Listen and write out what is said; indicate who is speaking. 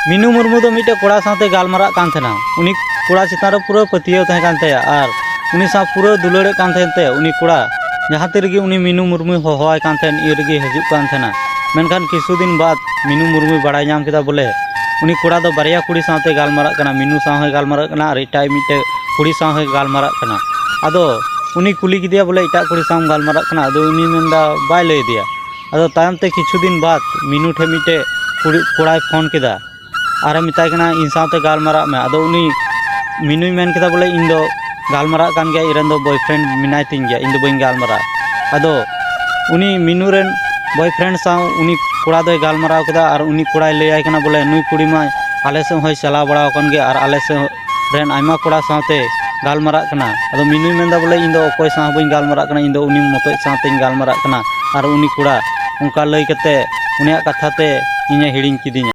Speaker 1: मीनू मुर्मू तो मिट्टे कोड़ा साथे गालमारा कान थेना उनी कोड़ा चितान रे पूरा पतियो तहे कान तया आर उनी सा पूरा दुलाड़े कान थेनते उनी कोड़ा जहाँ तेरेगी उनी मीनू मुर्मू होहवाय कान थेन इरेगी हजूक कान थेना मेनखान किछु दिन बाद मीनू मुर्मू बाड़ाय नाम केदा बोले उनी कोड़ा दो बारिया कुड़ी साथे गालमारा कना मीनू साव है गालमारा कना और इटाई मिट्टे कुड़ी साव है गालमारा कना आदो उनी कुली किदिया बोले इटा कुड़ी साव गालमारा कना आदो उनी मेंदा बाय लय दिया आदो तायमते किछु दिन बाद मीनू ठे मिट्टे कोड़ाय फोन केदा आरे मिताय कना इन साथे गालमारा में आदो उनी मीनू मेन केदा बोले इन दो गालमारा कान गया इरन दो बॉयफ्रेंड मिनाय तिन गया इन दो बइन गालमारा आदो उनी मीनू रेन बॉयफ्रेंड साव उनी कोड़ा दो गालमारा केदा और उनी कोड़ाय लय कना बोले नुई कुड़ी मा आले से होय चला बड़ा कन गे और आले से रेन आयमा कोड़ा साथे गालमारा कना आदो मीनू मेंदा बोले इन दो कोय साव बइन गालमारा कना इन दो उनी मतो साथे गालमारा कना और उनी कोड़ा उनका लय कते उनिया कथा ते इने हिडिंग किदिया।